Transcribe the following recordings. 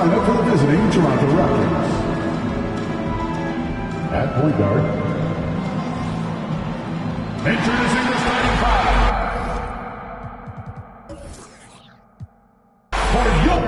lineup for the visiting Toronto Raptors. At point guard, introducing the starting five. For York.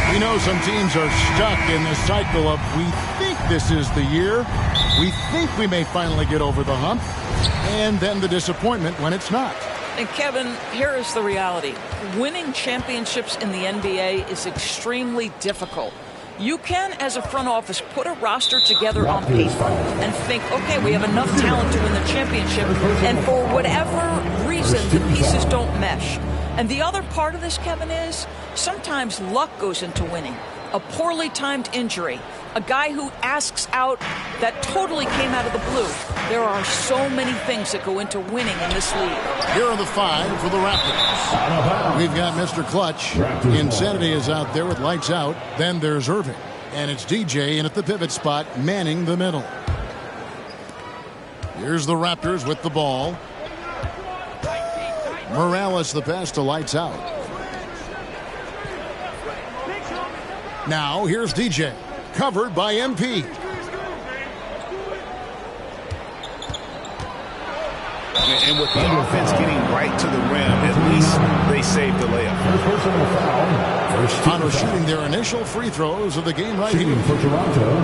We know some teams are stuck in the cycle of we think this is the year, we think we may finally get over the hump, and then the disappointment when it's not. And Kevin, here is the reality. Winning championships in the NBA is extremely difficult. You can, as a front office, put a roster together on paper and think, okay, we have enough talent to win the championship, and for whatever reason, the pieces don't mesh. And the other part of this, Kevin, is sometimes luck goes into winning. A poorly timed injury, a guy who asks out that totally came out of the blue. There are so many things that go into winning in this league. Here are the five for the Raptors. We've got Mr. Clutch. Insanity is out there with lights out. Then there's Irving. And it's DJ in at the pivot spot, manning the middle. Here's the Raptors with the ball. Morales the pass to lights out. Now here's DJ, covered by MP. And with the offense getting right to the rim, at least they saved the layup. Toronto shooting their initial free throws of the game right here. For Toronto,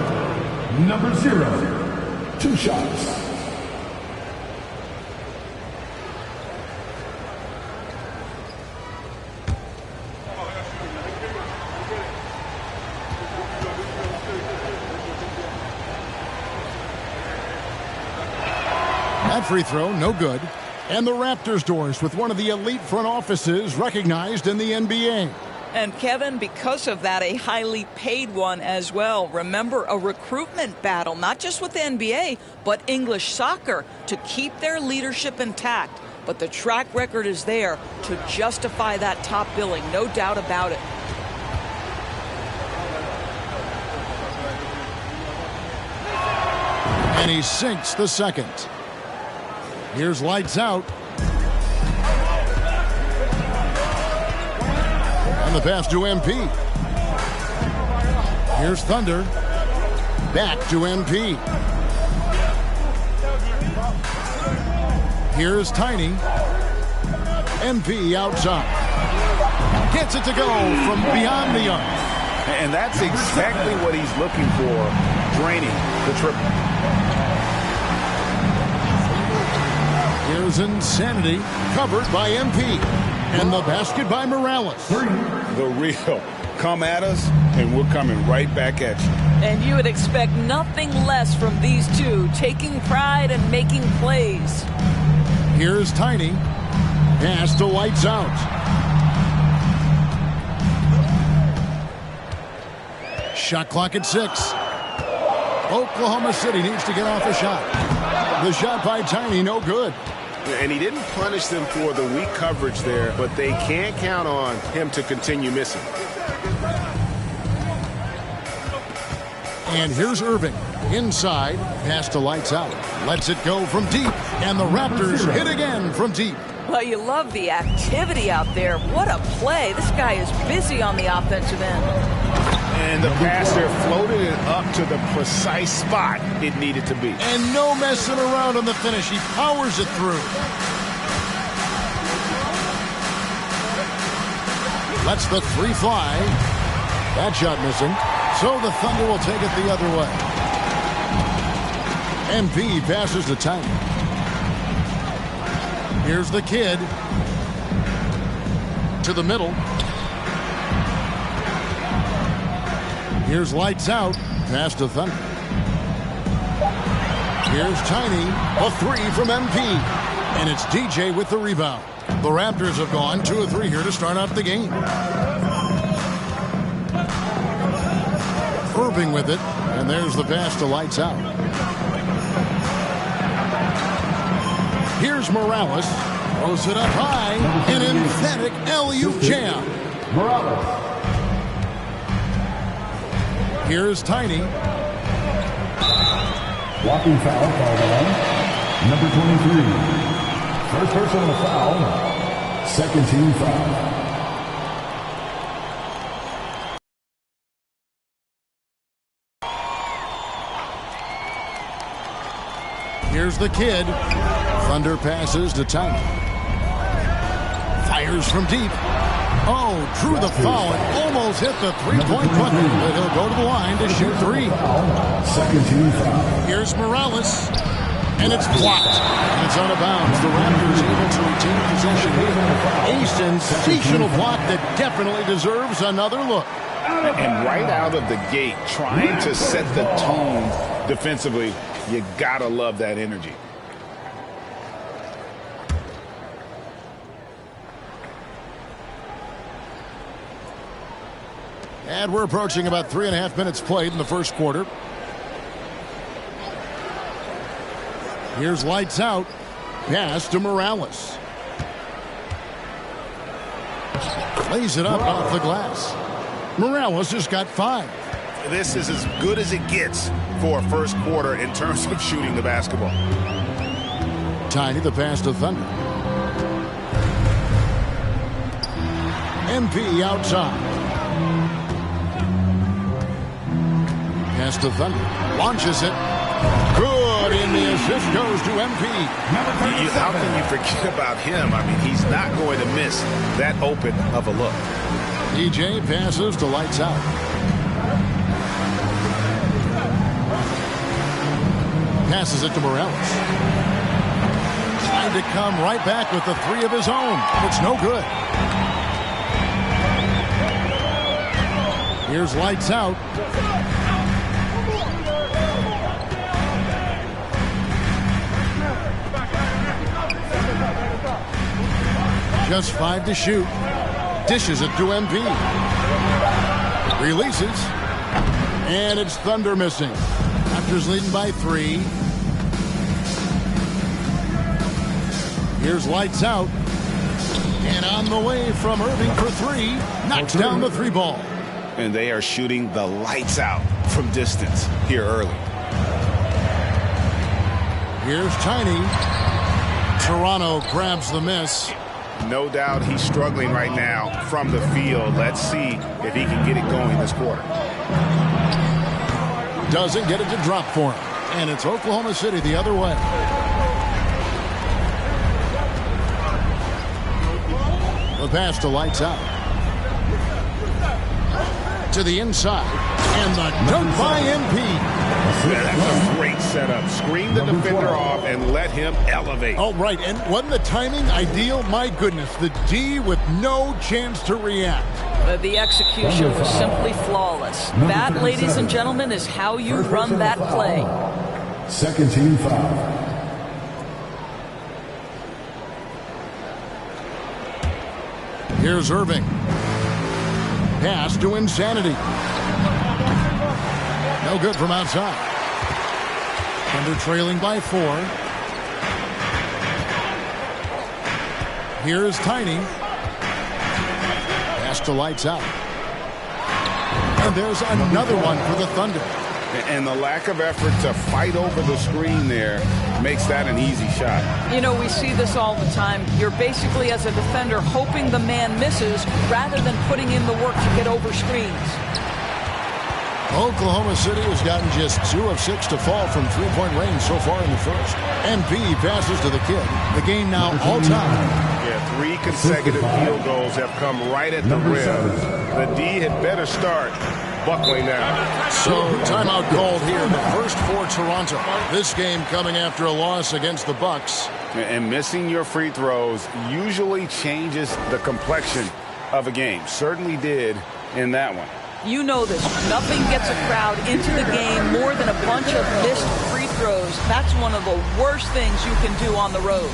number 0, 2 shots. That free throw, no good. And the Raptors doors with one of the elite front offices recognized in the NBA. And Kevin, because of that, a highly paid one as well. Remember, a recruitment battle, not just with the NBA, but English soccer to keep their leadership intact. But the track record is there to justify that top billing, no doubt about it. And he sinks the second. Here's lights out. And the pass to MP. Here's Thunder. Back to MP. Here's Tiny. MP outside. Gets it to go from beyond the arc. And that's exactly what he's looking for, draining the triple. Here's Insanity, covered by MP. And the basket by Morales. The real. Come at us, and we're coming right back at you. And you would expect nothing less from these two, taking pride and making plays. Here's Tiny. Pass to lights out. Shot clock at 6. Oklahoma City needs to get off a shot. The shot by Tiny, no good. And he didn't punish them for the weak coverage there, but they can't count on him to continue missing. And here's Irving. Inside, pass to lights out. Lets it go from deep, and the Raptors hit again from deep. Well, you love the activity out there. What a play. This guy is busy on the offensive end. And the pass there floated it up to the precise spot it needed to be. And no messing around on the finish. He powers it through. Lets the three fly. That shot missing. So the Thunder will take it the other way. MP passes to Tiny. Here's the kid. To the middle. Here's lights out. Pass to Thunder. Here's Tiny. A three from MP. And it's DJ with the rebound. The Raptors have gone 2 of 3 here to start out the game. Irving with it. And there's the pass to lights out. Here's Morales. Throws it up high. An emphatic alley-oop jam. Morales. Here's Tiny. Blocking foul called on. Number 23. First personal foul. Second team foul. Here's the kid. Thunder passes to Tiny. Fires from deep. Oh, drew the foul and almost hit the three-point button, but he'll go to the line to shoot 3. Second team foul. Here's Morales, and it's blocked. And it's out of bounds. The Raptors able to retain possession here. A sensational block that definitely deserves another look. And right out of the gate, trying to set the tone defensively, you gotta love that energy. And we're approaching about 3.5 minutes played in the first quarter. Here's lights out. Pass to Morales. Lays it up off the glass. Morales just got 5. This is as good as it gets for a first quarter in terms of shooting the basketball. Tiny, the pass to Thunder. MP outside. Pass to Thunder. Launches it. Good, and the assist goes to MP. How can you forget about him? I mean, he's not going to miss that open of a look. DJ passes to lights out. Passes it to Morales. Trying to come right back with the 3 of his own. It's no good. Here's lights out. Just 5 to shoot. Dishes it to MP. Releases. And it's Thunder missing. Raptors leading by 3. Here's lights out. And on the way from Irving for 3. Knocks down the 3 ball. And they are shooting the lights out from distance here early. Here's Tiny. Toronto grabs the miss. No doubt he's struggling right now from the field. Let's see if he can get it going this quarter. Doesn't get it to drop for him. And it's Oklahoma City the other way. The pass to lights out. To the inside. And the dunk by MP. That's a great setup. Screen the defender off and let him elevate. Oh, right. And wasn't the timing ideal? My goodness. The D with no chance to react. The execution was simply flawless. That, ladies and gentlemen, is how you run that play. Second team foul. Here's Irving. Pass to Insanity. No good from outside. Thunder trailing by 4. Here's Tiny. Pass to lights out. And there's another one for the Thunder. And the lack of effort to fight over the screen there makes that an easy shot. You know, we see this all the time. You're basically, as a defender, hoping the man misses rather than putting in the work to get over screens. Oklahoma City has gotten just 2 of 6 to fall from three-point range so far in the first. MP passes to the kid. The game now all-time. Yeah, 3 consecutive field goals have come right at the rim. The D had better start buckling now. So, timeout called here. The first for Toronto. This game coming after a loss against the Bucks. And missing your free throws usually changes the complexion of a game. Certainly did in that one. You know this. Nothing gets a crowd into the game more than a bunch of missed free throws. That's one of the worst things you can do on the road.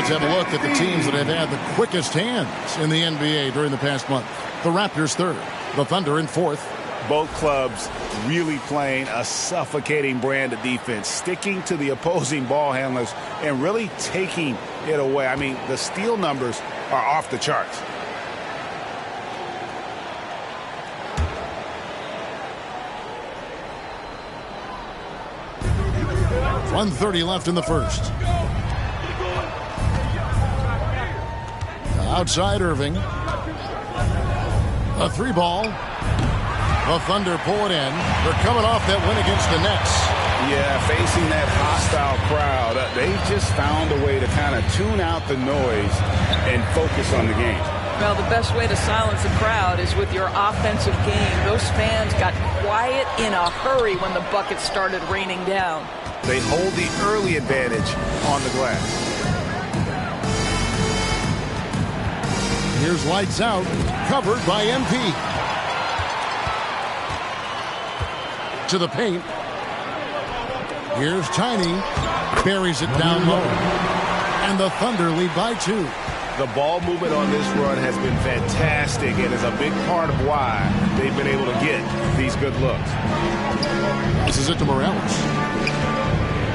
Let's have a look at the teams that have had the quickest hands in the NBA during the past month. The Raptors third, the Thunder in fourth. Both clubs really playing a suffocating brand of defense, sticking to the opposing ball handlers and really taking it away. I mean, the steal numbers are off the charts. .130 left in the first. Outside Irving. A three ball. The Thunder pull it in. They're coming off that win against the Nets. Yeah, facing that hostile crowd, they've just found a way to kind of tune out the noise and focus on the game. Well, the best way to silence a crowd is with your offensive game. Those fans got quiet in a hurry when the buckets started raining down. They hold the early advantage on the glass. Here's lights out, covered by MP. To the paint. Here's Tiny, buries it down low. And the Thunder lead by 2. The ball movement on this run has been fantastic and is a big part of why they've been able to get these good looks. This is it to Morales.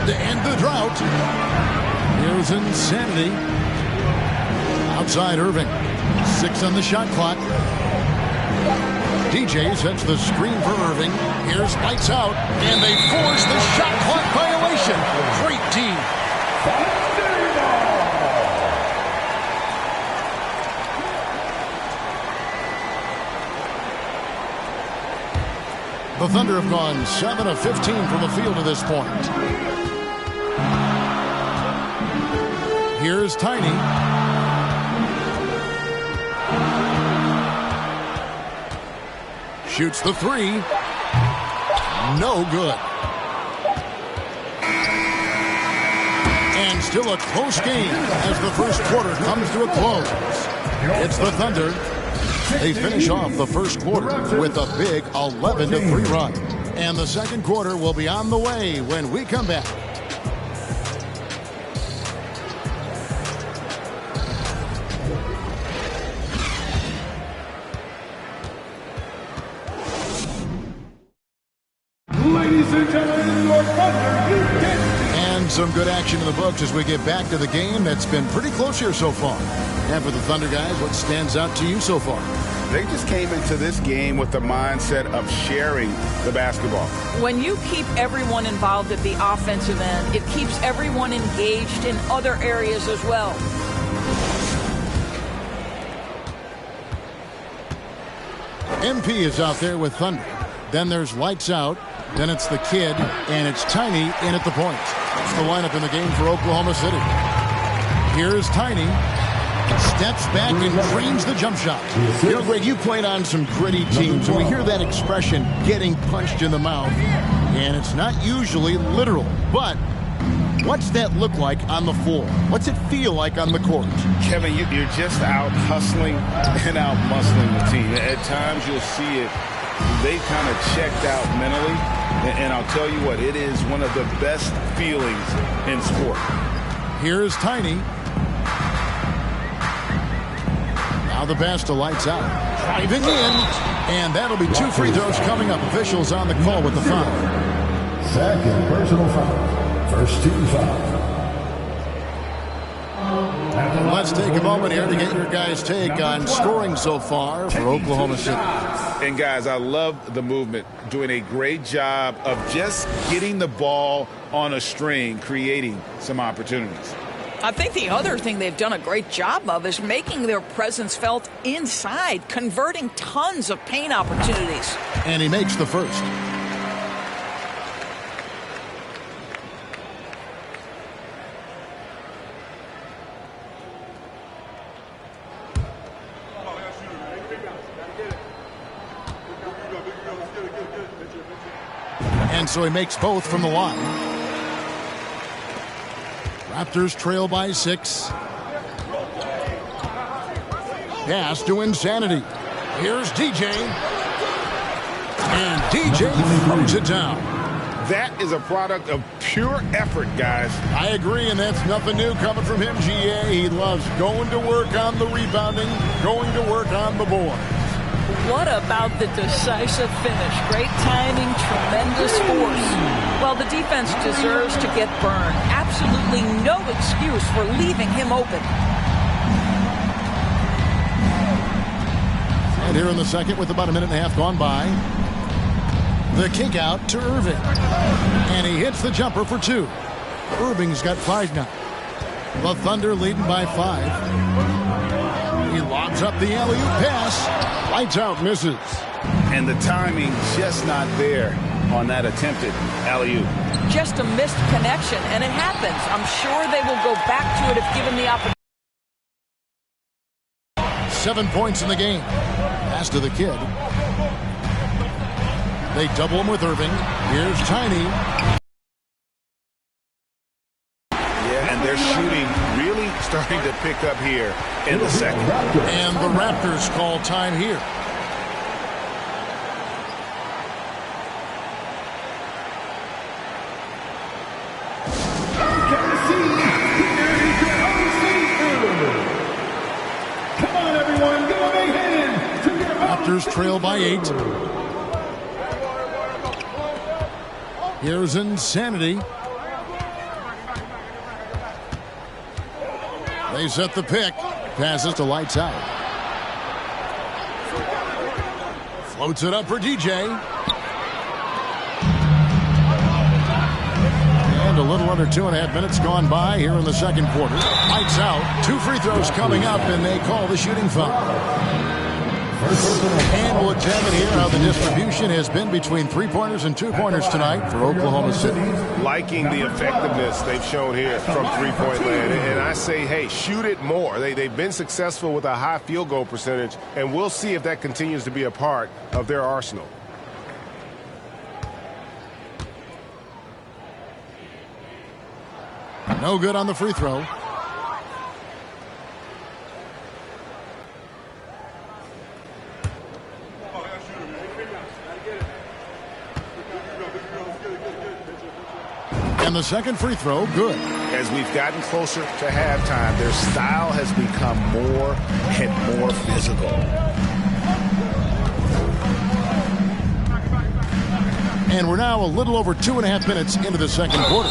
To end the drought. Here's Insanity. Outside Irving. 6 on the shot clock. DJ sets the screen for Irving. Here's lights out, and they force the shot clock violation. Great team. The Thunder have gone 7 of 15 from the field to this point. Here's Tiny. Shoots the three. No good. And still a close game as the first quarter comes to a close. It's the Thunder. They finish off the first quarter with a big 11-3 run. And the second quarter will be on the way when we come back. Ladies and gentlemen, your Thunder, you did. And some good action in the books as we get back to the game that's been pretty close here so far. And for the Thunder guys, what stands out to you so far? They just came into this game with the mindset of sharing the basketball. When you keep everyone involved at the offensive end, it keeps everyone engaged in other areas as well. MP is out there with Thunder. Then there's lights out. Then it's the kid, and it's Tiny in at the point. It's the lineup in the game for Oklahoma City. Here's Tiny. Steps back and drains the jump shot. You know, Greg, you played on some gritty teams, and we hear that expression, getting punched in the mouth. And it's not usually literal, but what's that look like on the floor? What's it feel like on the court? Kevin, you're just out hustling and out muscling the team. At times you'll see it They kind of checked out mentally. And I'll tell you what, it is one of the best feelings in sport. Here's Tiny. Now the pass to Lights Out. Driving in. And that'll be 2 free throws coming up. Officials on the call with the foul. Second personal foul. First team foul. Let's take a moment here to get your guys' take on scoring so far for Oklahoma City. And guys, I love the movement, doing a great job of just getting the ball on a string, creating some opportunities. I think the other thing they've done a great job of is making their presence felt inside, converting tons of paint opportunities. And he makes the first. And so he makes both from the line. Raptors trail by 6. Pass to Insanity. Here's DJ. And DJ throws it down. That is a product of pure effort, guys. I agree, and that's nothing new coming from him, GA. He loves going to work on the rebounding, going to work on the board. What about the decisive finish? Great timing, tremendous force. Well, the defense deserves to get burned. Absolutely no excuse for leaving him open. And here in the second with about a minute and a half gone by. The kick out to Irving. And he hits the jumper for 2. Irving's got 5 now. The Thunder leading by 5. He lobs up the alley-oop pass. Lights out, misses. And the timing just not there on that attempted alley-oop. Just a missed connection, and it happens. I'm sure they will go back to it if given the opportunity. 7 points in the game. Pass to the kid. They double him with Irving. Here's Tiny. Yeah, and they're shooting really starting to pick up here in the second. And the Raptors call time here. Come on, everyone, give a big hand to your Raptors trail by 8. Here's Insanity. They set the pick. Passes to Lights Out. Floats it up for DJ. And a little under 2.5 minutes gone by here in the second quarter. Lights Out. 2 free throws coming up, and they call the shooting foul. And we'll examine here how the distribution has been between 3-pointers and 2-pointers tonight for Oklahoma City. Liking the effectiveness they've shown here from three-point land. And I say, hey, shoot it more. They've been successful with a high field goal percentage, and we'll see if that continues to be a part of their arsenal. No good on the free throw. And the second free throw, good. As we've gotten closer to halftime, their style has become more and more physical. And we're now a little over 2.5 minutes into the second quarter.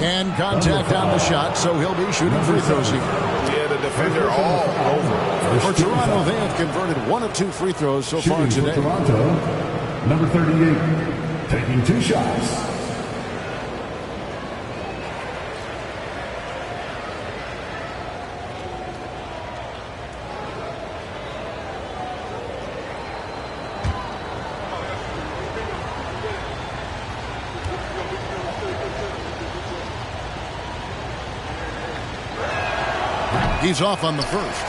And contact on the shot, so he'll be shooting free throws here. Yeah, the defender all over. For Toronto, they have converted 1 of 2 free throws so far today. Toronto, number 38, taking 2 shots. He's off on the first.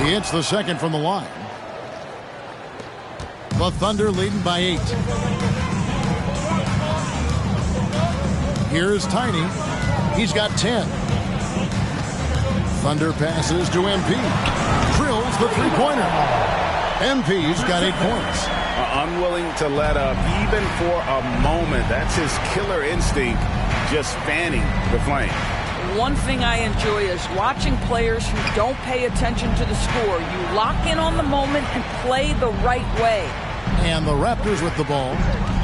He hits the second from the line. The Thunder leading by 8. Here's Tiny. He's got 10. Thunder passes to MP. Drills the three-pointer. MP's got 8 points. Unwilling to let up even for a moment. That's his killer instinct, just fanning the flame. One thing I enjoy is watching players who don't pay attention to the score. You lock in on the moment and play the right way. And the Raptors with the ball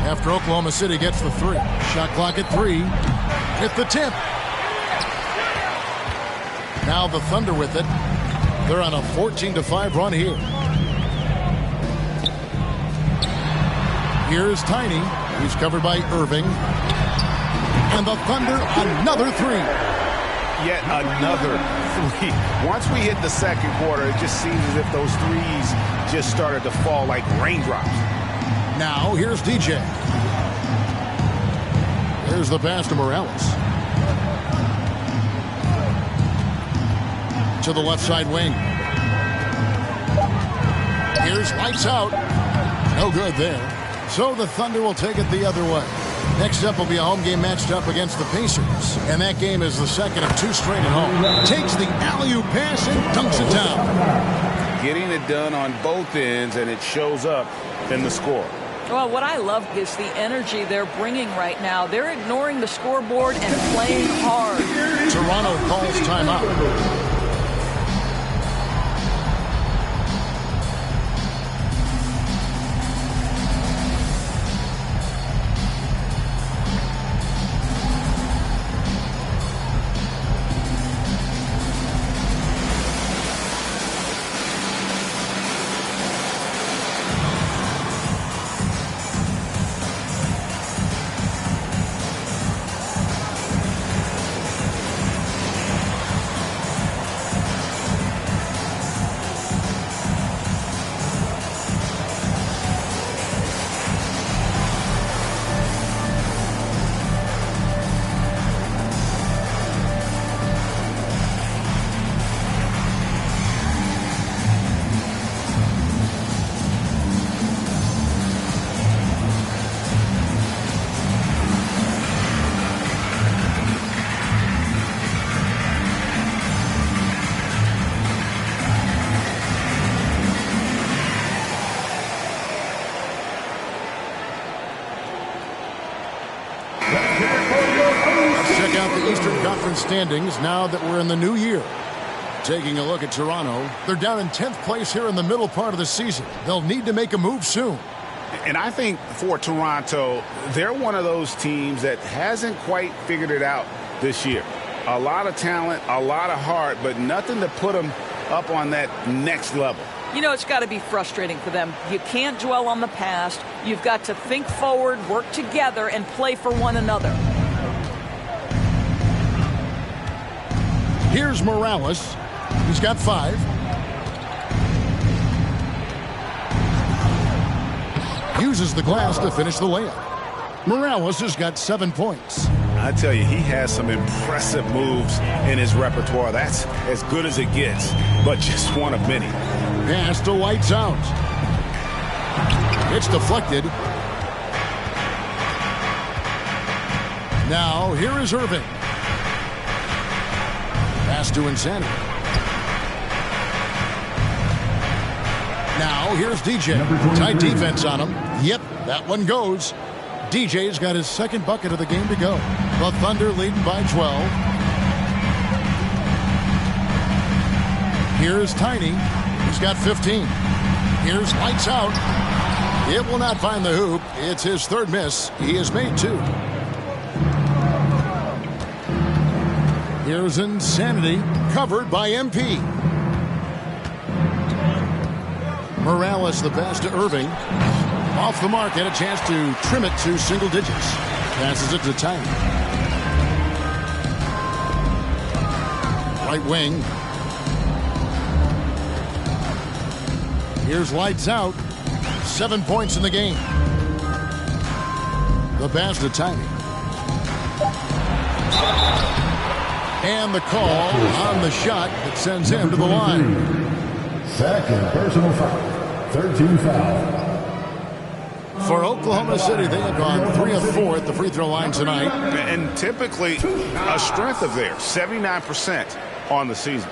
after Oklahoma City gets the 3. Shot clock at 3. Hit the tip. Now the Thunder with it. They're on a 14-5 run here. Here's Tiny. He's covered by Irving. And the Thunder, another 3. Yet another 3. Once we hit the second quarter, it just seems as if those threes just started to fall like raindrops. Now here's DJ. Here's the pass to Morales. To the left side wing. Here's lights out. No good there. So the Thunder will take it the other way. Next up will be a home game matched up against the Pacers. And that game is the second of 2 straight at home. Takes the alley-oop pass and dunks it down. Getting it done on both ends, and it shows up in the score. Well, what I love is the energy they're bringing right now. They're ignoring the scoreboard and playing hard. Toronto calls timeout. Standings now that we're in the new year. Taking a look at Toronto, they're down in 10th place here in the middle part of the season. They'll need to make a move soon. And I think for Toronto, they're one of those teams that hasn't quite figured it out this year. A lot of talent, a lot of heart, but nothing to put them up on that next level. You know, it's got to be frustrating for them. You can't dwell on the past. You've got to think forward, work together, and play for one another. Here's Morales. He's got 5. Uses the glass to finish the layup. Morales has got 7 points. I tell you, he has some impressive moves in his repertoire. That's as good as it gets, but just one of many. Pass to lights out. It's deflected. Now, here is Irving. Pass to Insanity. Now, here's DJ. Tight defense on him. Yep, that one goes. DJ's got his second bucket of the game to go. The Thunder leading by 12. Here's Tiny. He's got 15. Here's lights out. It will not find the hoop. It's his 3rd miss. He has made 2. Here's Insanity, covered by MP. Morales the pass to Irving. Off the mark, had a chance to trim it to single digits. Passes it to Tiny. Right wing. Here's lights out. 7 points in the game. The pass to Tiny. And the call on the shot that sends him to the line. Second personal foul. 13 foul. For Oklahoma City, they have gone 3 of 4 at the free throw line tonight. And typically a strength of theirs, 79% on the season.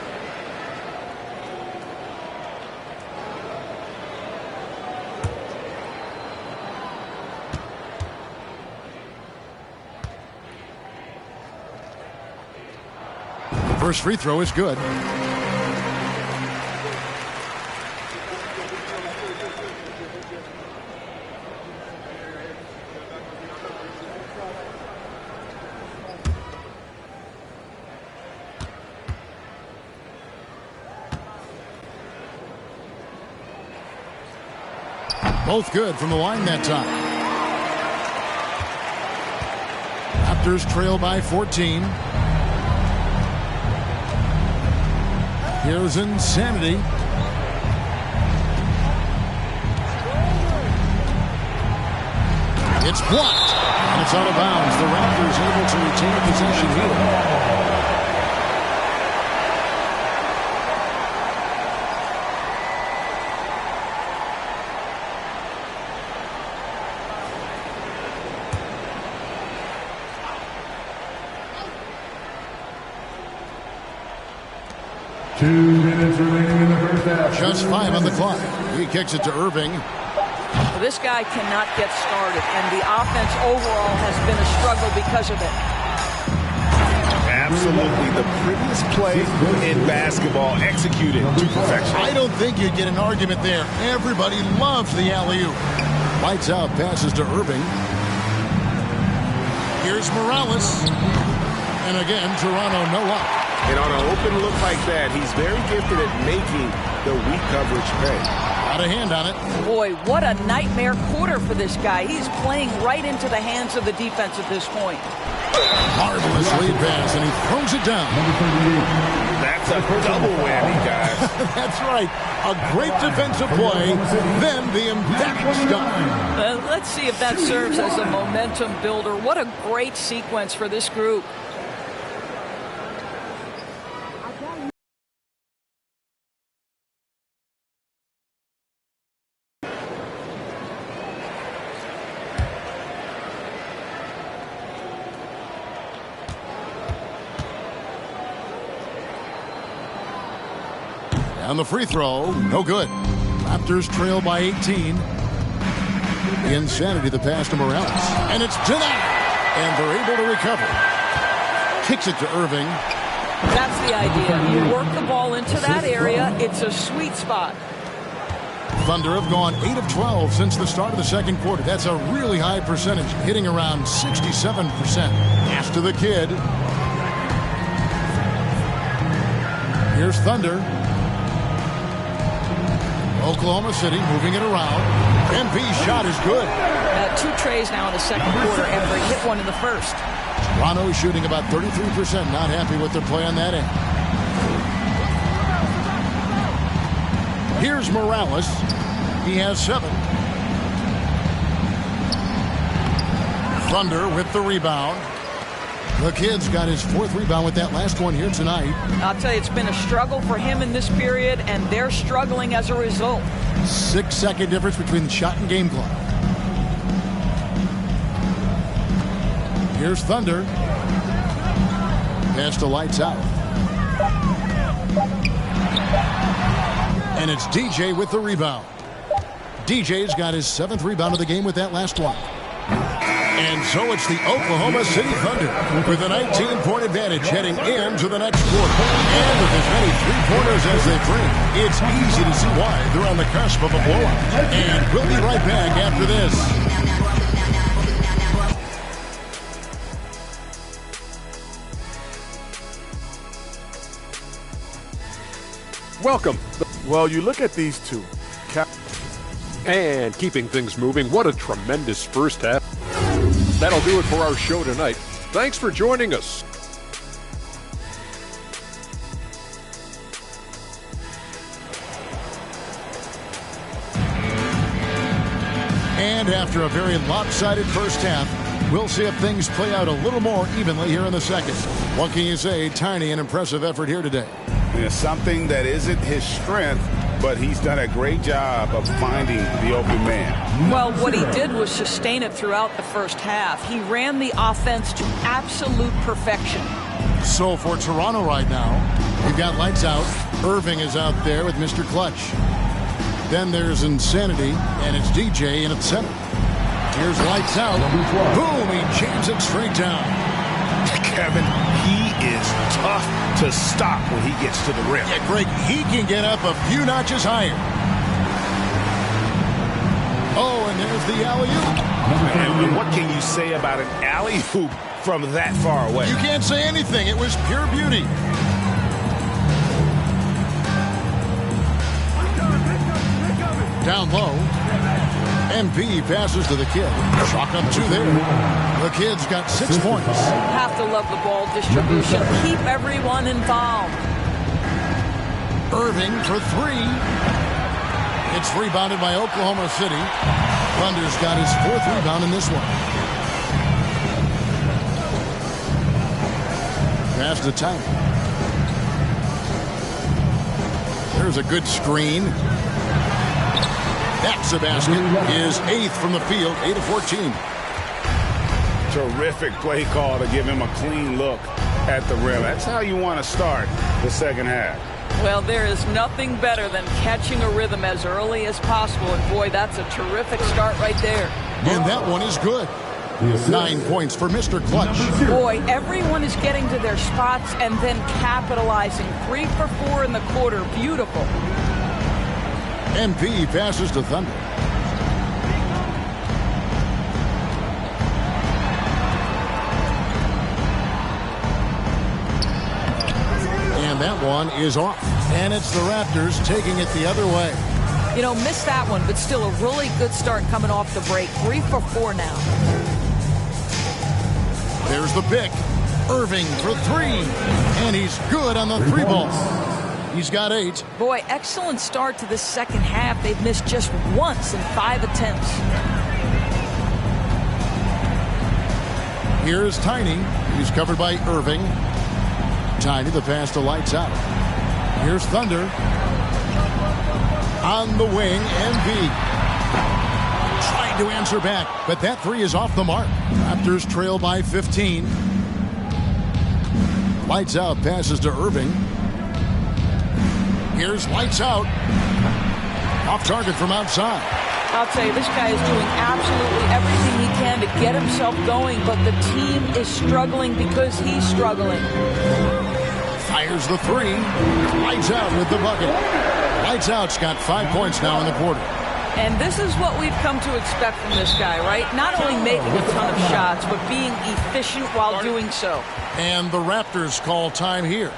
First free throw is good. Both good from the line that time. Raptors trail by 14. Here's Insanity. It's blocked, and it's out of bounds. The Raptors able to retain possession here. Just 5 on the clock. He kicks it to Irving. This guy cannot get started, and the offense overall has been a struggle because of it. Absolutely the prettiest play in basketball, executed to perfection. I don't think you'd get an argument there. Everybody loves the alley-oop. Lights out, passes to Irving. Here's Morales. And again, Toronto no luck. And on an open look like that, he's very gifted at making the weak coverage pay. Got a hand on it. Boy, what a nightmare quarter for this guy. He's playing right into the hands of the defense at this point. Marvelous lead pass, and he throws it down. That's a double whammy, guys. That's right. A great defensive play, then the emphatic stop. Let's see if that serves as a momentum builder. What a great sequence for this group. On the free throw, no good. Raptors trail by 18. Insanity, the pass to Morales. And it's denied. And they're able to recover. Kicks it to Irving. That's the idea. You work the ball into that area. It's a sweet spot. Thunder have gone 8 of 12 since the start of the second quarter. That's a really high percentage, hitting around 67%. Pass to the kid. Here's Thunder. Oklahoma City moving it around. MP's shot is good. 2 trays now in the second quarter after he hit one in the first. Toronto shooting about 33%. Not happy with their play on that end. Here's Morales. He has 7. Thunder with the rebound. The kid's got his 4th rebound with that last one here tonight. I'll tell you, it's been a struggle for him in this period, and they're struggling as a result. 6-second difference between the shot and game clock. Here's Thunder. Pass to lights out. And it's DJ with the rebound. DJ's got his 7th rebound of the game with that last one. And so it's the Oklahoma City Thunder with a 19-point advantage heading into the next quarter. And with as many three-pointers as they bring, it's easy to see why they're on the cusp of a blowout. And we'll be right back after this. Welcome. Well, you look at these two. And keeping things moving, what a tremendous first half. That'll do it for our show tonight. Thanks for joining us. And after a very lopsided first half, we'll see if things play out a little more evenly here in the second. What can you say? Tiny and impressive effort here today. Something that isn't his strength, but he's done a great job of finding the open man. Well, what he did was sustain it throughout the first half. He ran the offense to absolute perfection. So for Toronto right now, we've got lights out. Irving is out there with Mr. Clutch. Then there's Insanity, and it's DJ in at center. Here's lights out. Boom, he jams it straight down. Kevin, he is tough to stop when he gets to the rim. Yeah, Greg, he can get up a few notches higher. Oh, and there's the alley-oop. And what can you say about an alley-oop from that far away? You can't say anything. It was pure beauty. Down low. MP passes to the kid. Chalk up two there. The kid's got 6 points. Have to love the ball distribution. Keep everyone involved. Irving for three. It's rebounded by Oklahoma City. Thunder's got his 4th rebound in this one. Pass to Tiny. There's a good screen. That's a basket. His 8th from the field, 8 of 14. Terrific play call to give him a clean look at the rim. That's how you want to start the second half. Well, there is nothing better than catching a rhythm as early as possible. And boy, that's a terrific start right there. And that one is good. 9 points for Mr. Clutch. Boy, everyone is getting to their spots and then capitalizing. 3 for 4 in the quarter. Beautiful. MP passes to Thunder. And that one is off. And it's the Raptors taking it the other way. You know, missed that one, but still a really good start coming off the break. 3 for 4 now. There's the pick. Irving for 3. And he's good on the 3 ball. He's got 8. Boy, excellent start to this second half. They've missed just once in 5 attempts. Here's Tiny. He's covered by Irving. Tiny, the pass to lights out. Here's Thunder. On the wing, MV. Trying to answer back, but that 3 is off the mark. Raptors trail by 15. Lights out passes to Irving. Here's lights out. Off target from outside. I'll tell you, this guy is doing absolutely everything he can to get himself going, but the team is struggling because he's struggling. Fires the 3. Lights out with the bucket. Lights out's got 5 points now in the quarter. And this is what we've come to expect from this guy, right? Not only making a ton of shots, but being efficient while doing so. And the Raptors call time here.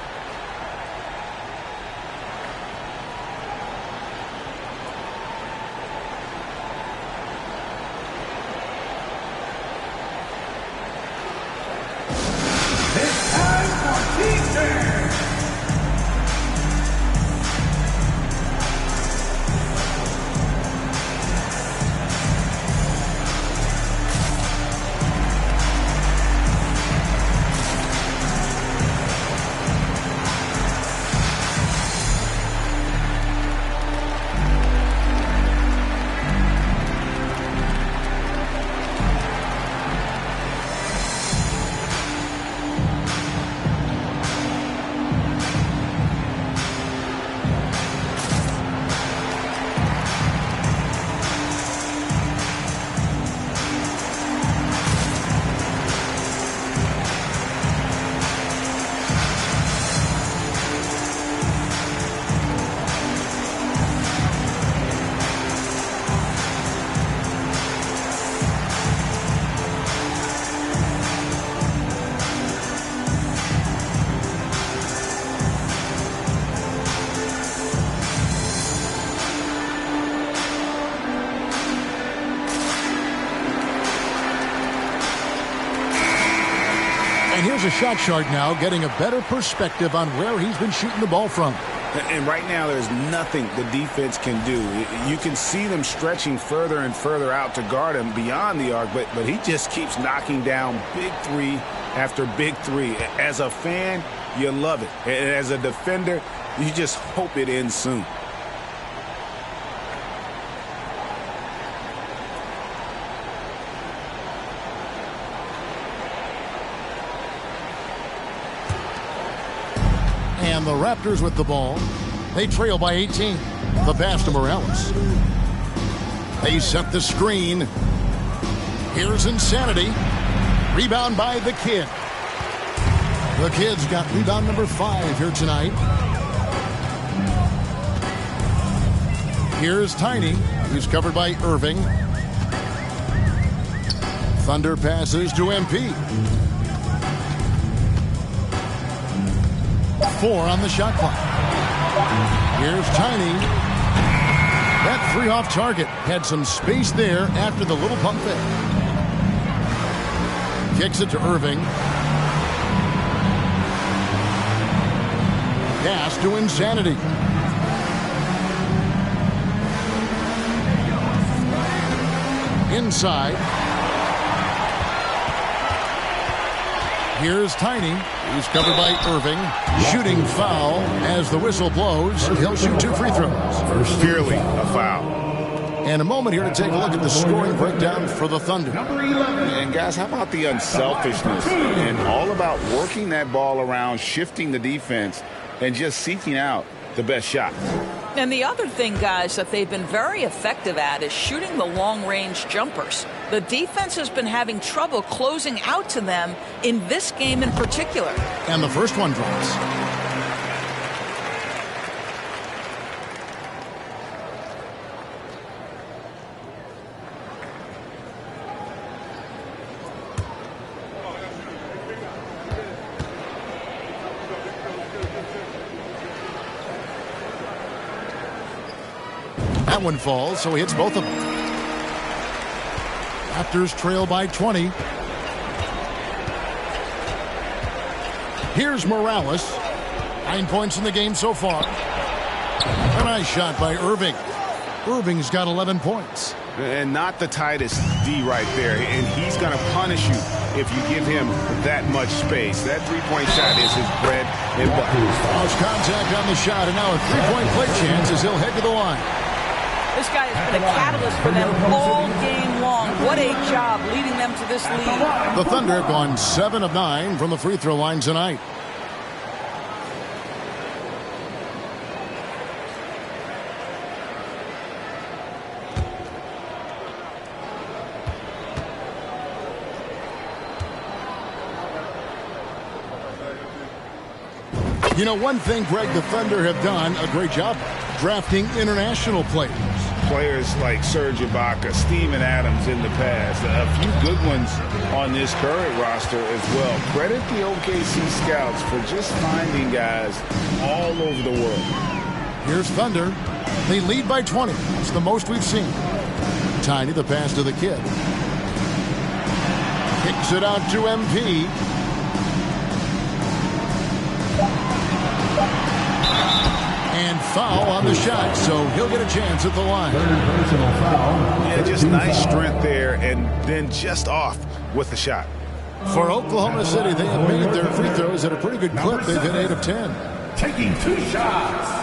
Here's a shot chart now, getting a better perspective on where he's been shooting the ball from. And right now, there's nothing the defense can do. You can see them stretching further and further out to guard him beyond the arc, but he just keeps knocking down big 3 after big 3. As a fan, you love it. And as a defender, you just hope it ends soon. And the Raptors with the ball. They trail by 18. The pass to Morales. They set the screen. Here's Insanity. Rebound by the Kid. The Kid's got rebound number 5 here tonight. Here's Tiny. He's covered by Irving. Thunder passes to MP. 4 on the shot clock. Here's Tiny. That 3 off target. Had some space there after the little pump fake. Kicks it to Irving. Pass to Insanity. Inside. Here's Tiny. He's covered by Irving. Shooting foul as the whistle blows. He'll shoot 2 free throws. Clearly a foul. And a moment here to take a look at the scoring breakdown for the Thunder. And guys, how about the unselfishness and all about working that ball around, shifting the defense, and just seeking out the best shot. And the other thing, guys, that they've been very effective at is shooting the long-range jumpers. The defense has been having trouble closing out to them in this game in particular. And the first one drops. That one falls, so he hits both of them. Raptors trail by 20. Here's Morales. 9 points in the game so far. A nice shot by Irving. Irving's got 11 points. And not the tightest D right there. And he's going to punish you if you give him that much space. That three-point shot is his bread and butter. Lost contact on the shot, and now a three-point play chance as he'll head to the line. This guy has been a catalyst for them all game long. What a job leading them to this lead. The Thunder have gone 7 of 9 from the free throw line tonight. You know, one thing, Greg, the Thunder have done a great job drafting international players. Players like Serge Ibaka, Steven Adams in the past, a few good ones on this current roster as well. Credit the OKC scouts for just finding guys all over the world. Here's Thunder. They lead by 20. That's the most we've seen. Tiny, the pass to the Kid. Kicks it out to MP. And foul on the shot, so he'll get a chance at the line. Yeah, just nice strength there, and then just off with the shot. For Oklahoma City, they have made their free throws at a pretty good clip. They've hit 8 of 10. Taking 2 shots.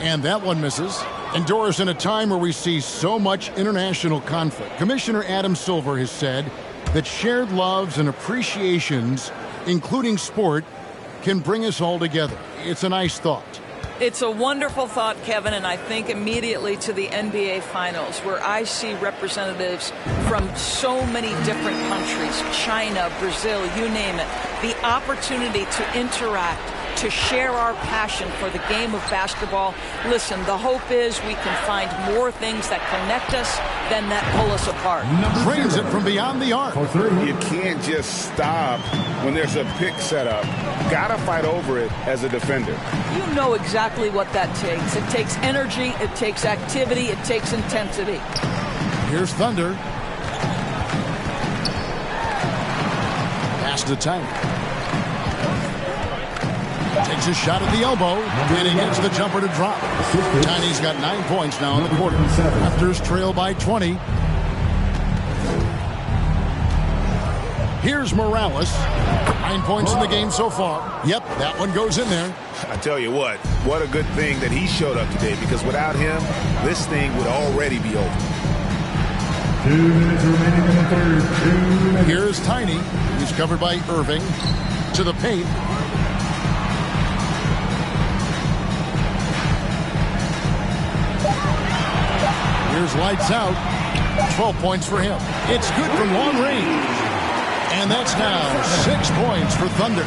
And that one misses. And Doris, in a time where we see so much international conflict, Commissioner Adam Silver has said that shared loves and appreciations, including sport, can bring us all together. It's a nice thought. It's a wonderful thought, Kevin, and I think immediately to the NBA Finals, where I see representatives from so many different countries, China, Brazil, you name it, the opportunity to interact, to share our passion for the game of basketball. Listen, the hope is we can find more things that connect us than that pull us apart. Brings it from beyond the arc. You can't just stop when there's a pick set up. Gotta fight over it as a defender. You know exactly what that takes. It takes energy, it takes activity, it takes intensity. Here's Thunder. Pass to Tiny. Takes Takes a shot at the elbow, and he gets the jumper to drop. Tiny's got 9 points now in the quarter. Raptors trail by 20. Here's Morales. 9 points in the game so far. Yep, that one goes in there. I tell you what a good thing that he showed up today, because without him, this thing would already be over. 2 minutes remaining in the third. 2 minutes. Here's Tiny. He's covered by Irving. To the paint. Here's lights out. 12 points for him. It's good from long range. And that's now 6 points for Thunder.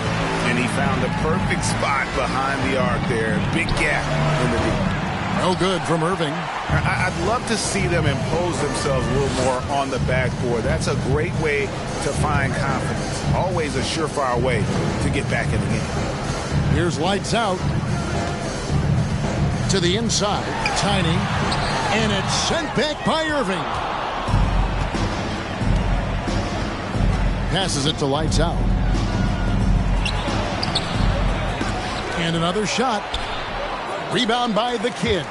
And he found the perfect spot behind the arc there. Big gap in the deep. No good from Irving. I'd love to see them impose themselves a little more on the backboard. That's a great way to find confidence. Always a surefire way to get back in the game. Here's lights out. To the inside. Tiny. And it's sent back by Irving. Passes it to lights out. And another shot. Rebound by the kid.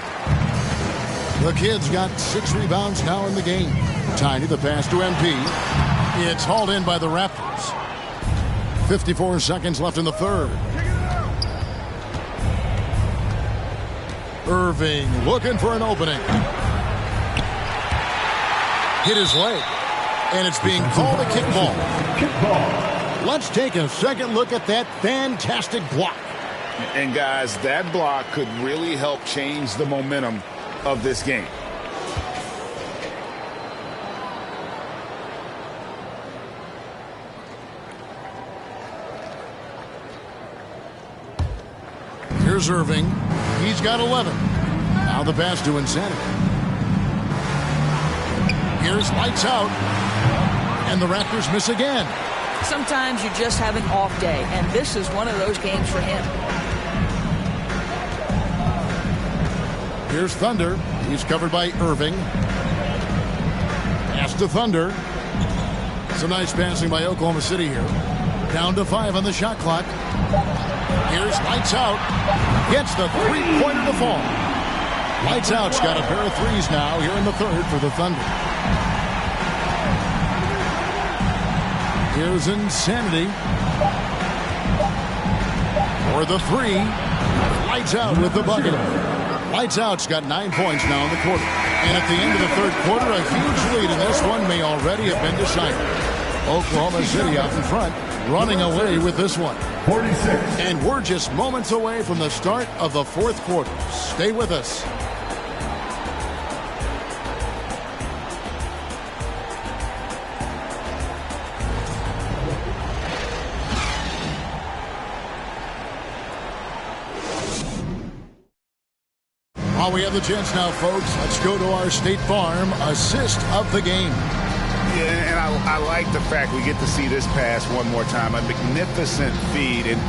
The kid's got 6 rebounds now in the game. Tiny, the pass to MP. It's hauled in by the Raptors. 54 seconds left in the third. Irving looking for an opening. Hit his leg. And it's being called a kickball. Let's take a second look at that fantastic block. And guys, that block could really help change the momentum of this game. Here's Irving. He's got 11. Now the pass to Insanity. Here's lights out. And the Raptors miss again. Sometimes you just have an off day, and this is one of those games for him. Here's Thunder. He's covered by Irving. Pass to Thunder. Some nice passing by Oklahoma City here. Down to 5 on the shot clock. Here's lights out. Gets the three-pointer to fall. Lights out's got a pair of threes now here in the third for the Thunder. Here's Insanity. For the three. Lights out with the bucket. Lights out's got 9 points now in the quarter. And at the end of the third quarter, a huge lead in this one may already have been decided. Oklahoma City out in front, running away with this one. 46. And we're just moments away from the start of the fourth quarter. Stay with us. While we have the chance now, folks, let's go to our State Farm assist of the game. Yeah, and I like the fact we get to see this pass one more time. A magnificent feed, and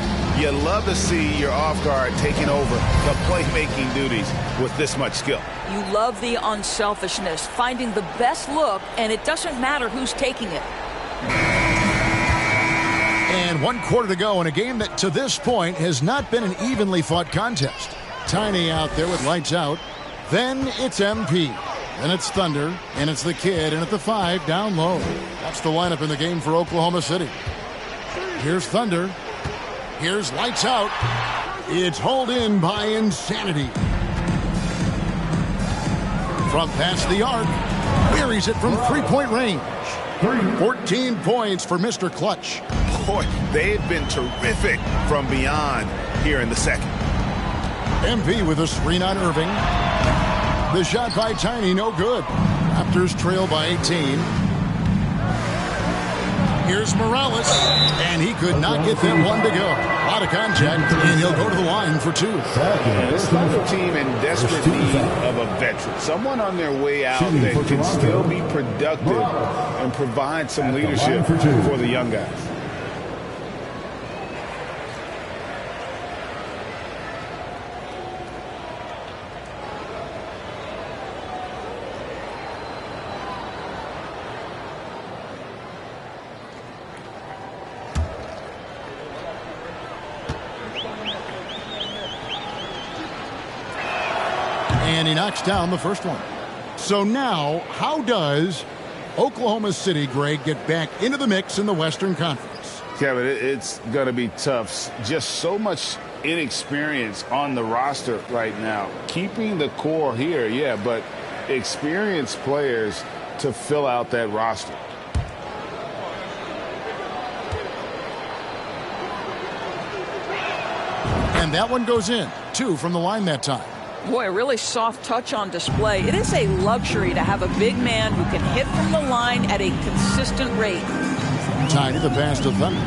you love to see your off guard taking over the playmaking duties with this much skill. You love the unselfishness, finding the best look, and it doesn't matter who's taking it. And 1 quarter to go in a game that to this point has not been an evenly fought contest. Tiny out there with lights out. Then it's MP. Then it's Thunder, and it's the kid, and at the 5, down low. That's the lineup in the game for Oklahoma City. Here's Thunder. Here's lights out. It's hauled in by Insanity. From past the arc, buries it from three-point range. 14 points for Mr. Clutch. Boy, they've been terrific from beyond here in the second. MP with a screen on Irving. The shot by Tiny, no good. Raptors trail by 18. Here's Morales, and he could not get that one to go. A lot of contact, and he'll go to the line for 2. This Thunder team in desperate need of a veteran. Someone on their way out that can still be productive and provide some leadership for the young guys. And he knocks down the first one. So now, how does Oklahoma City, Greg, get back into the mix in the Western Conference? Kevin, it's going to be tough. Just so much inexperience on the roster right now. Keeping the core here, yeah, but experienced players to fill out that roster. And that one goes in. 2 from the line that time. Boy, a really soft touch on display. It is a luxury to have a big man who can hit from the line at a consistent rate. Tiny, the pass to Thunder.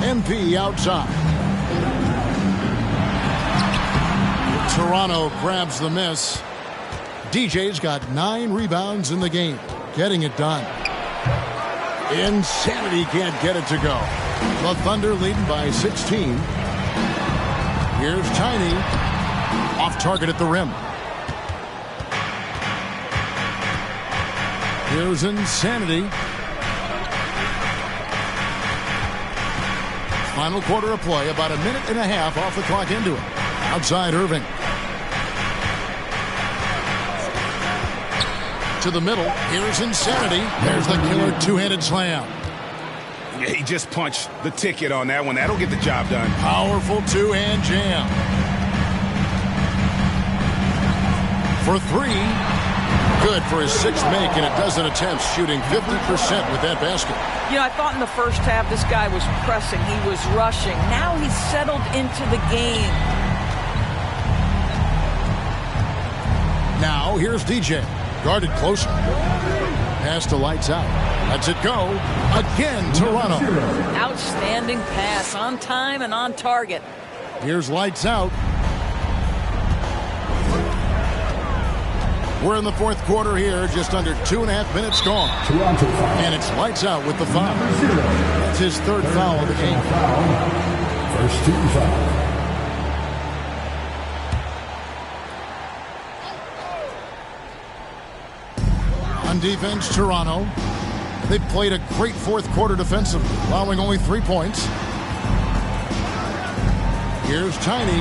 MP outside. Toronto grabs the miss. DJ's got 9 rebounds in the game. Getting it done. Insanity can't get it to go. The Thunder leading by 16. Here's Tiny. Off target at the rim. Here's Insanity. Final quarter of play. About a minute and a half off the clock into it. Outside Irving. To the middle. Here's Insanity. There's the killer two-handed slam. Yeah, he just punched the ticket on that one. That'll get the job done. Powerful two-hand jam. For 3. Good for his 6th make, and a dozen attempts, shooting 50% with that basket. You know, I thought in the first half this guy was pressing. He was rushing. Now he's settled into the game. Now, here's DJ. Guarded closer. Pass to lights out. Lets it go. Again, Toronto. Outstanding pass. On time and on target. Here's lights out. We're in the 4th quarter here. Just under 2.5 minutes gone. And it's lights out with the foul. That's his 3rd foul of the game. First team foul. On defense, Toronto. They played a great 4th quarter defensively, allowing only 3 points. Here's Tiny.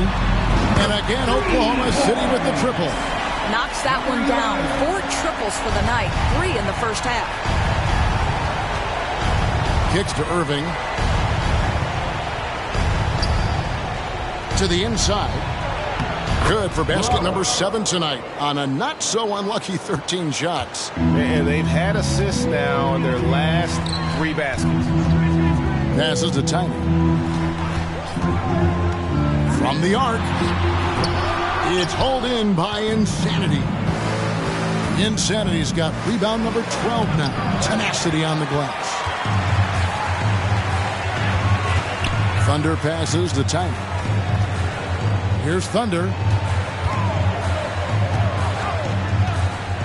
And again, Oklahoma City with the triple. Knocks that one down. 4 triples for the night. 3 in the first half. Kicks to Irving. To the inside. Good for basket number 7 tonight on a not-so-unlucky 13 shots. And they've had assists now on their last 3 baskets. Passes to Tiny. From the arc. It's hauled in by Insanity. Insanity's got rebound number 12 now. Tenacity on the glass. Thunder passes to Tiny. Here's Thunder.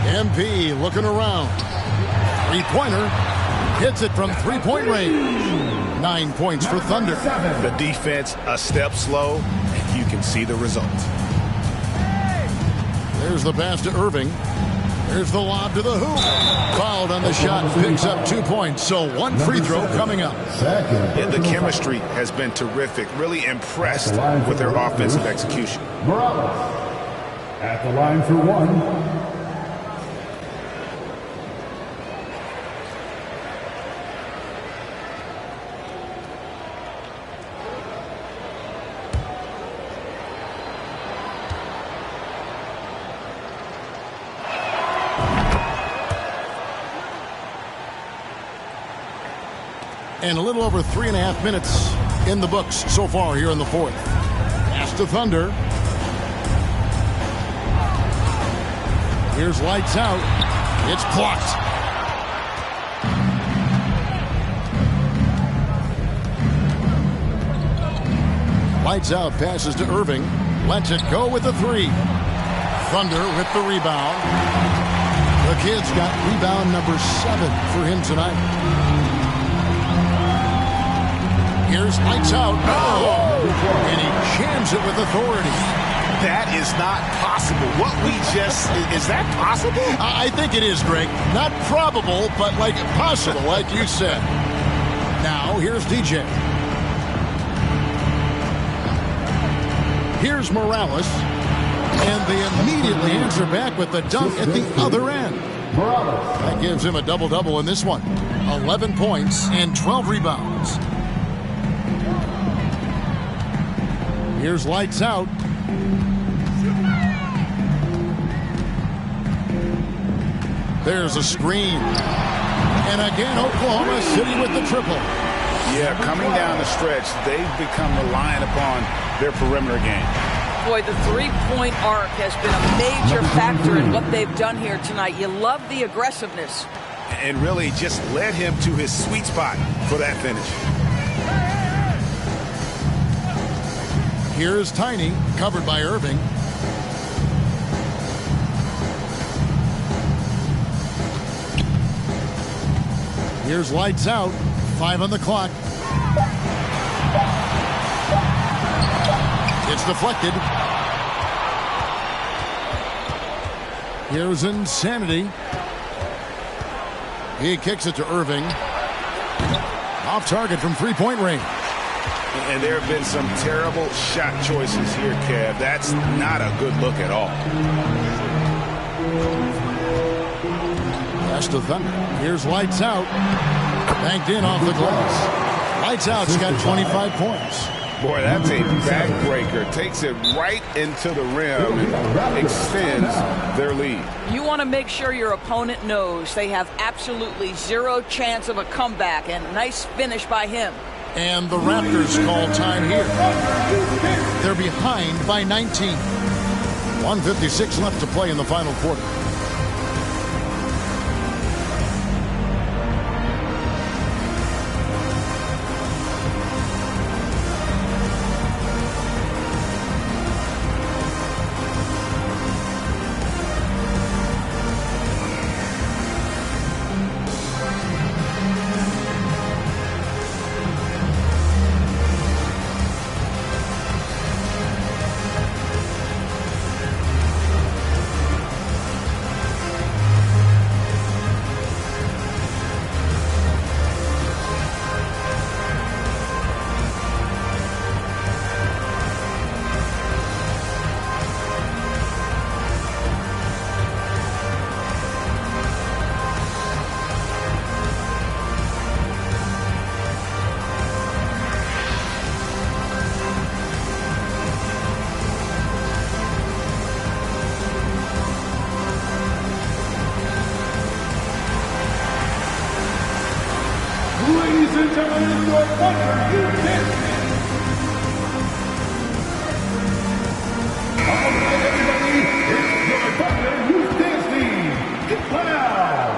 MP looking around. 3-pointer. Hits it from 3-point range. 9 points for Thunder. The defense a step slow, and you can see the result. There's the pass to Irving. There's the lob to the hoop. Fouled on the shot. Picks up 2 points. So 1 free throw coming up. And the chemistry has been terrific. Really impressed with their offensive execution. Morales at the line for 1. And a little over 3.5 minutes in the books so far here in the 4th. Pass to Thunder. Here's lights out. It's blocked. Lights out, passes to Irving. Lets it go with the 3. Thunder with the rebound. The kid's got rebound number 7 for him tonight. Here's lights out. Oh! And he jams it with authority. That is not possible. What we just... Is that possible? I think it is, Greg. Not probable, but like possible, like you said. Now, here's DJ. Here's Morales. And they immediately answer back with the dunk at the other end. That gives him a double-double in this one. 11 points and 12 rebounds. Here's lights out. There's a screen. And again, Oklahoma City with the triple. Yeah, coming down the stretch, they've become reliant upon their perimeter game. Boy, the three-point arc has been a major factor in what they've done here tonight. You love the aggressiveness. And really just led him to his sweet spot for that finish. Here's Tiny, covered by Irving. Here's lights out. 5 on the clock. It's deflected. Here's Insanity. He kicks it to Irving. Off target from three-point range. And there have been some terrible shot choices here, Kev. That's not a good look at all. Pass to Thunder. Here's lights out. Banked in off the glass. Lights out's got 25 points. Boy, that's a backbreaker. Takes it right into the rim and extends their lead. You want to make sure your opponent knows they have absolutely zero chance of a comeback, and nice finish by him. And the Raptors call time here. They're behind by 19. 1:56 left to play in the final quarter. Ladies and gentlemen, your Thunder U-10. All right, everybody, it's your Thunder U-10 team. Get loud.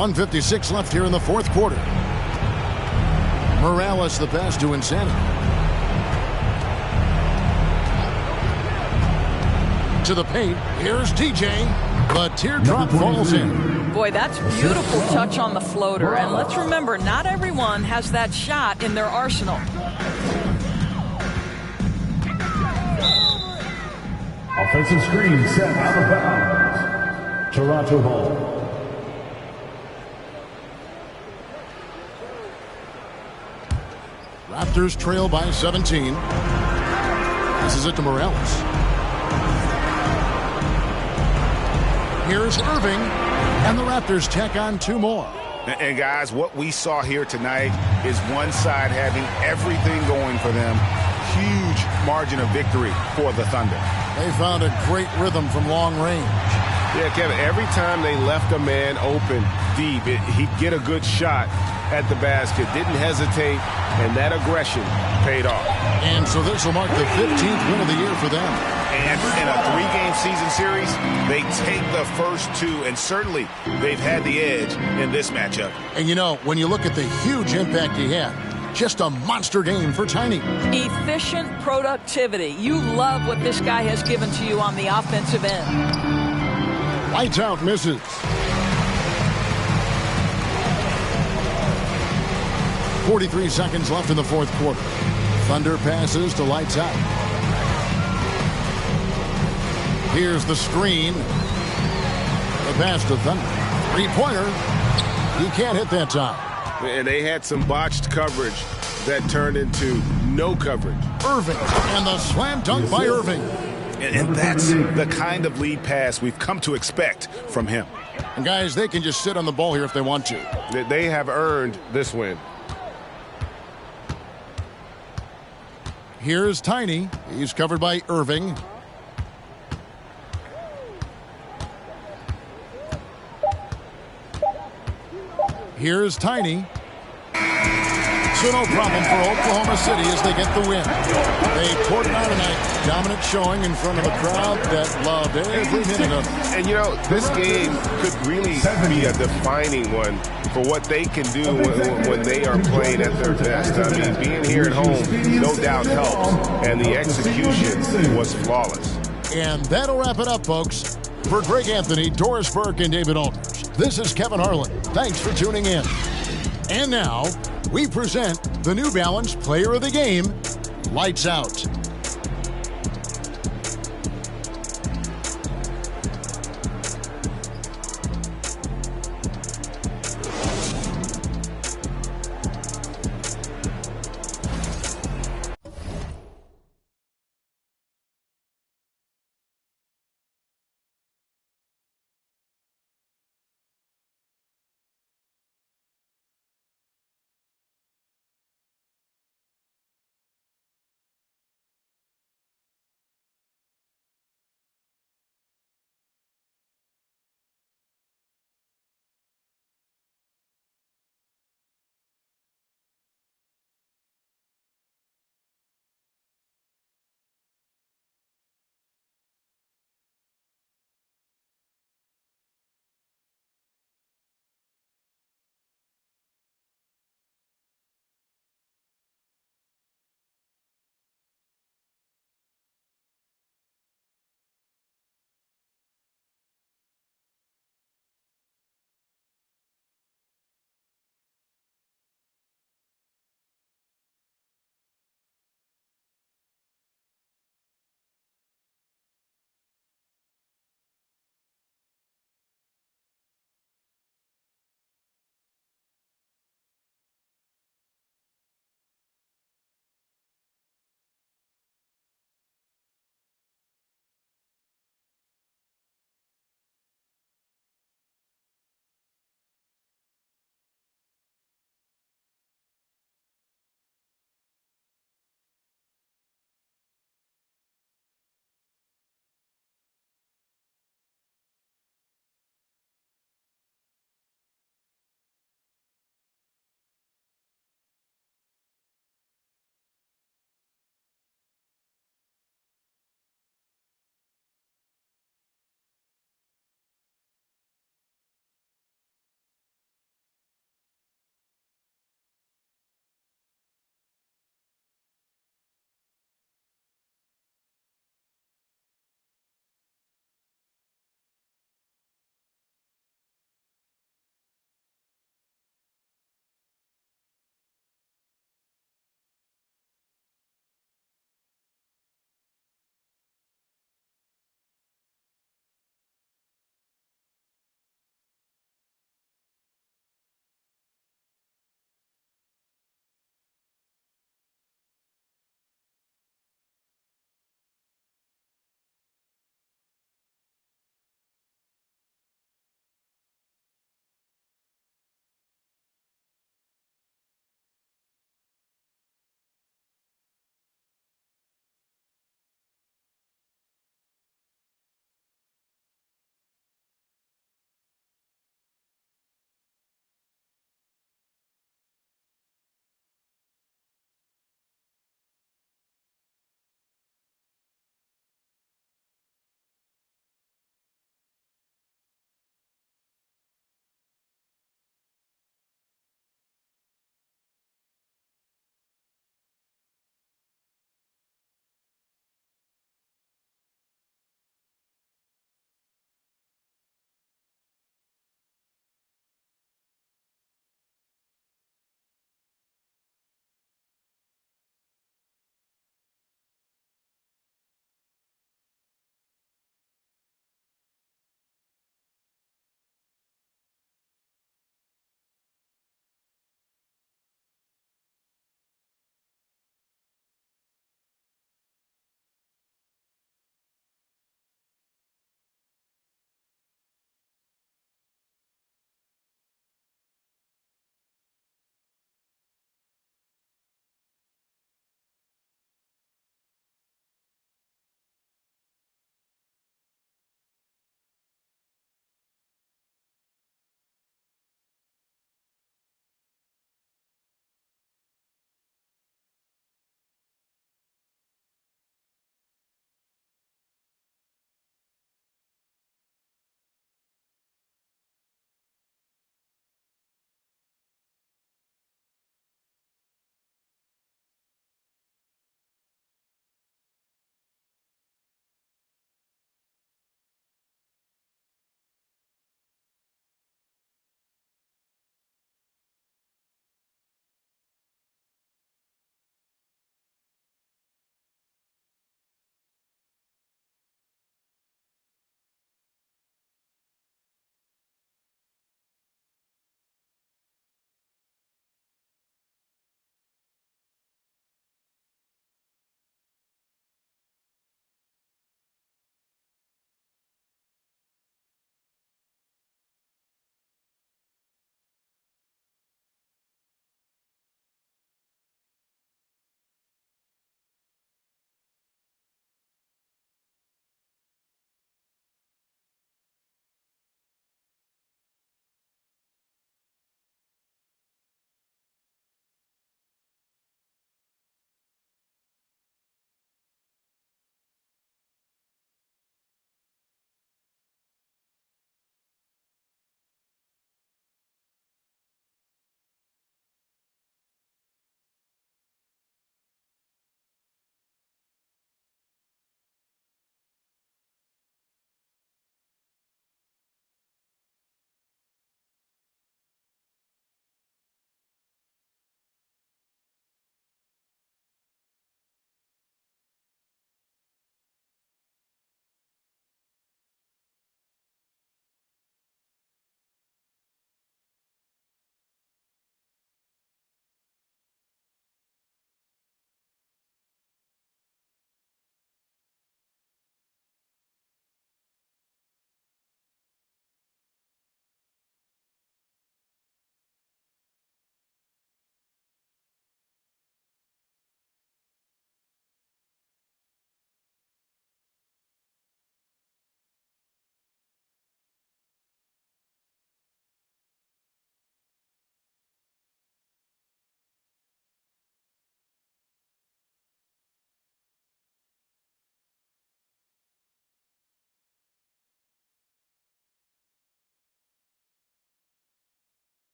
.156 left here in the fourth quarter. Morales the pass to Insanity. To the paint. Here's TJ. The teardrop falls in. Boy, that's beautiful touch on the floater. And let's remember, not everyone has that shot in their arsenal. Offensive screen set out of bounds. Toronto ball. Raptors trail by 17. This is it to Morales. Here's Irving, and the Raptors tack on two more. And guys, what we saw here tonight is one side having everything going for them. Huge margin of victory for the Thunder. They found a great rhythm from long range. Yeah, Kevin, every time they left a man open deep, he'd get a good shot at the basket. Didn't hesitate, and that aggression paid off. And so this will mark the 15th win of the year for them. And in a three-game season series, they take the first two, and certainly they've had the edge in this matchup. And you know, when you look at the huge impact he had, just a monster game for Tiny. Efficient productivity. You love what this guy has given to you on the offensive end. Lights out, misses. 43 seconds left in the fourth quarter. Thunder passes to lights out. Here's the screen. The pass to Thunder. Three-pointer. He can't hit that time. And they had some botched coverage that turned into no coverage. Irving, and the slam dunk by Irving. And that's the kind of lead pass we've come to expect from him. And guys, they can just sit on the ball here if they want to. They have earned this win. Here's Tiny. He's covered by Irving. Here's Tiny. So no problem for Oklahoma City as they get the win. They poured it out tonight. Dominant showing in front of a crowd that loved every minute of it. And, you know, this game could really be a defining one for what they can do when they are playing at their best. I mean, being here at home, no doubt helps. And the execution was flawless. And that'll wrap it up, folks. For Greg Anthony, Doris Burke, and David Aldridge, this is Kevin Harlan. Thanks for tuning in. And now, we present the New Balance Player of the Game, Lights Out.